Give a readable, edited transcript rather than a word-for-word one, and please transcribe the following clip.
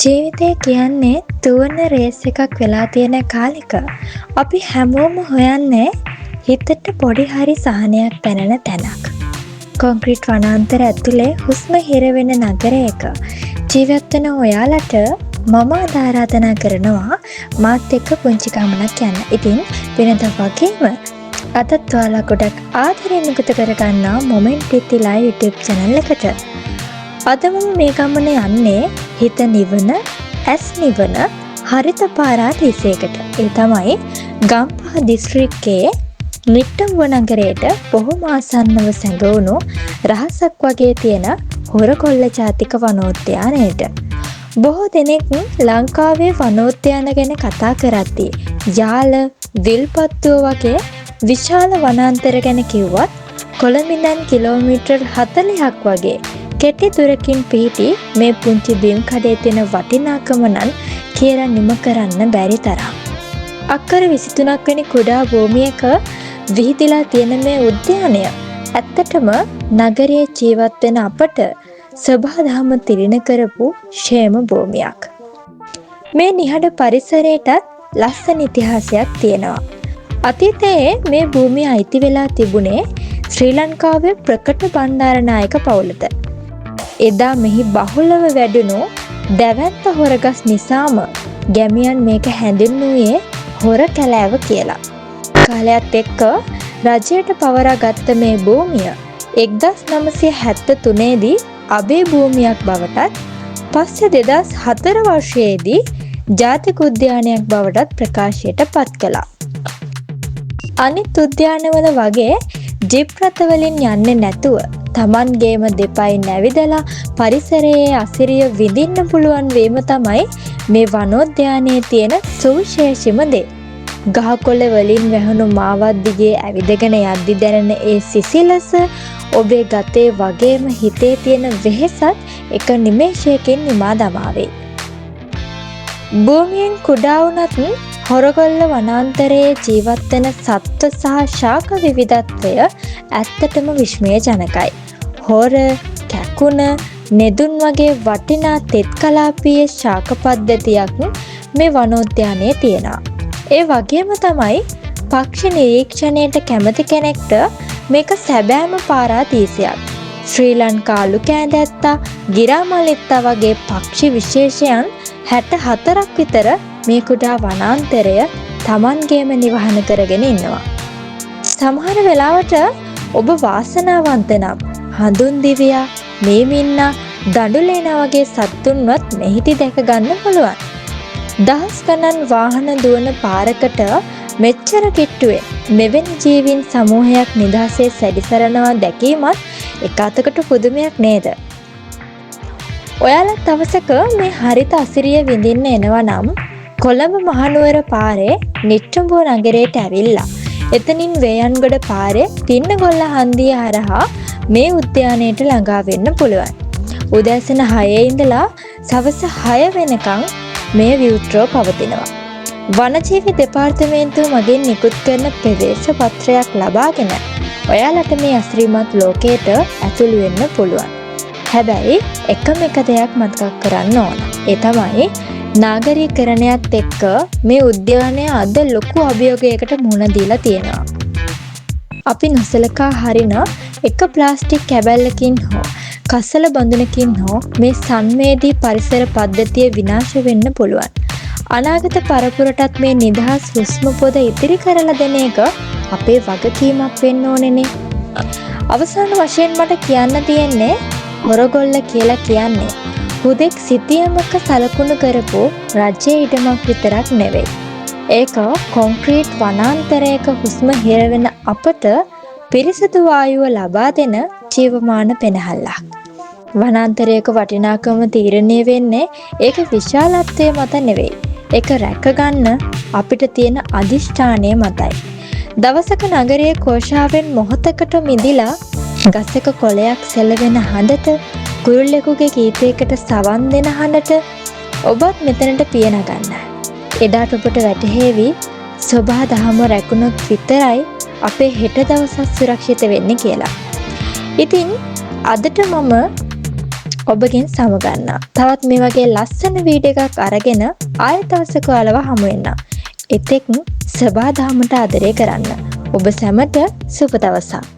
ජීවිතය කියන්නේ දුවන රේස් එකක් වෙලා තියෙන කාලෙක අපි හැමෝම හොයන්නේ හිතට පොඩි හරි සහනයක් පැනන තැනක්. කොන්ක්‍රීට් වනාන්තර ඇතුලේ හුස්ම හිරවෙන නගරයක ජීවත් වෙන ඔයාලට මම ආරාධනා කරනවා මාත් එක්ක පුංචි ගමනක් යන්න. ඉතින් වෙනදා වගේම අදත් ඔයාලා ගොඩක් ආදරෙන් එකතු කරගන්නා මොමෙන්ට් විත් ලයිව් YouTube channel එකට. අද මම මේ ගමන යන්නේ හිත නිවන, ඇස් නිවන හරිත පාරාදීසයකට. ඒ තමයි ගම්පහ දිස්ත්‍රික්කයේ නිට්ටඹුව නගරයට බොහොම ආසන්නව සැඟවුණු රහසක් වගේ තියෙන හොරකොල්ල ජාතික වනෝද්‍යානයට. බොහෝ දෙනෙක් ලංකාවේ වනෝද්‍යාන ගැන කතා කරද්දී යාල, විල්පත්තුව වගේ විශාල වනාන්තර ගැන කිව්වත් කොළඹ ඉඳන් කිලෝමීටර් 40ක් වගේ කෙටි දුරකින් පිහිටි මේ පුංචි බිම් කඩේ තියෙන වටිනාකම නම් කියලා නිම කරන්න බැරි තරම්. අක්කර 23ක් වැනි කුඩා භූමියක විහිදලා තියෙන මේ උද්‍යානය ඇත්තටම නගරයේ ජීවත් වෙන අපට සබහාදහම තිරින කරපු ෂේම භූමියක්. මේ නිහඬ පරිසරයටත් ලස්සන ඉතිහාසයක් තියෙනවා. අතීතයේ මේ භූමිය අයිති වෙලා තිබුණේ ශ්‍රී ලංකාවේ ප්‍රකට බණ්ඩාරනායක පවුලට. එදා මෙහි බහුලව වැඩුණු දැවැන්ත හොරගස් නිසාම ගැමියන් මේක හැඳින්වුවේ හොර කැලෑව කියලා. කාලයත් එක්ක රජයට පවරා ගත්ත මේ භූමිය 1973 දී අබේ භූමියක් බවටත් පස්සේ 2004 වර්ෂයේදී ජාතික උද්‍යානයක් බවටත් ප්‍රකාශයට පත් කළා. අනිත් උද්‍යානවල වගේ ජිප් රථවලින් යන්නේ නැතුව තමන්ගේම දෙපයින් නැවිදලා පරිසරයේ අසිරිය විඳින්න පුළුවන් වීම තමයි මේ වනෝද්‍යානයේ තියෙන සුවිශේෂීම දේ. ගහකොළ වලින් වැහුණු මාවත් දිගේ ඇවිදගෙන යද්දි දැනෙන ඒ සිසිලස ඔබේ ගතේ වගේම හිතේ තියෙන වෙහෙසත් එක නිමේෂයකින් නිමා දමාවේ. භූමියෙන් කුඩා වුණත් හොරගොල්ල වනාන්තරයේ ජීවත් වෙන සත්ත්ව සහ ශාක විවිධත්වය ඇත්තටම විස්මයජනකයි. හොර, කැකුණ, නෙදුන් වගේ වටිනා තෙත් කලාපීය ශාක පද්ධතියක් මේ වනෝද්‍යානයේ තියෙනවා. ඒ වගේම තමයි පක්ෂි නිරීක්ෂණයට කැමති කෙනෙක්ට මේක සැබෑම පාරාදීසයක්. ශ්‍රී ලංකාලු කෑඳැත්තා, ගිරාමලිත්තා වගේ පක්ෂි විශේෂයන් 64ක් විතර මේ කුඩා වනාන්තරය තමන්ගේම නිවහන කරගෙන ඉන්නවා. සමහර වෙලාවට ඔබ වාසනාවන්ත නම් හඳුන් දිවියා, මේමින්නා, දඬුලේනා වගේ සත්තුන්වත් මෙහිදී දැක ගන්න පුළුවන්. දහස් ගණන් වාහන දුවන පාරකට මෙච්චර කිට්ටුවේ මෙවැනි ජීවීන් සමූහයක් නිදහසේ සැරිසරනවා දැකීමත් එක අතකට පුදුමයක් නේද? ඔයාලත් දවසක මේ හරිත අසිරිය විඳින්න එනවා නම් කොළඹ මහනුවර පාරේ නිට්ටඹුව නගරයට ඇවිල්ලා එතනින් වේයන්ගොඩ පාරේ පින්නගොල්ල හන්දිය හරහා මේ උද්‍යානයට ළඟා වෙන්න පුළුවන්. උදෑසන 6 ඉඳලා සවස 6 වෙනකන් මේ විවෘතව පවතිනවා. වනජීවි දෙපාර්තමේන්තුව මගින් නිකුත් කරන ප්‍රවේශ පත්‍රයක් ලබාගෙන ඔයාලට මේ අසිරිමත් ලෝකයට ඇතුළු වෙන්න පුළුවන්. හැබැයි එකම එක දෙයක් මතක් කරන්න ඕන. ඒ තමයි නාගරීකරණයත් එක්ක මේ උද්‍යානය අද ලොකු අභියෝගයකට මුහුණ දීලා තියෙනවා. අපි නොසලකා හරින එක ප්ලාස්ටික් කැබැල්ලකින් හෝ කසල බඳුනකින් හෝ මේ සංවේදී පරිසර පද්ධතිය විනාශ වෙන්න පුළුවන්. අනාගත පරපුරටත් මේ නිදහස් හුස්ම පොද ඉතිරි කරලා දෙන එක අපේ වගකීමක් වෙන්න ඕනේනේ. අවසාන වශයෙන් මට කියන්න තියෙන්නේ හොරගොල්ල කියලා කියන්නේ හුදෙක් සිතියමක සලකුණු කරපු රජයේ ඉඩමක් විතරක් නෙවෙයි. ඒක කොන්ක්‍රීට් වනාන්තරයක හුස්ම හිරවෙන අපට පිරිසිදු වායුව ලබා දෙන ජීවමාන පෙනහල්ලක්. වනාන්තරයක වටිනාකම තීරණය වෙන්නේ ඒක විශාලත්වය මත නෙවෙයි. ඒක රැකගන්න අපිට තියෙන අදිෂ්ඨානය මතයි. දවසක නගරයේ කෝෂාවෙන් මොහොතකට මිදිලා ගසක කොළයක් සෙලවෙන හඬට, කුරුල්ලෙකුගේ ගීතයකට සවන් දෙන හඬට ඔබත් මෙතනට පිය නගන්න. එදාට ඔබට වැටහෙවි සබහාදහම රැකුණොත් විතරයි අපේ හෙට දවසක් සුරක්ෂිත වෙන්නේ කියලා. ඉතින් අදට මම ඔබගෙන් සමුගන්නවා. තවත් මේ වගේ ලස්සන වීඩියෝ එකක් අරගෙන ආයෙත් දවසක ඔයාලව හමු වෙන්න. එතෙක් සබා දහමට ආදරය කරන්න. ඔබ සැමට සුබ දවසක්.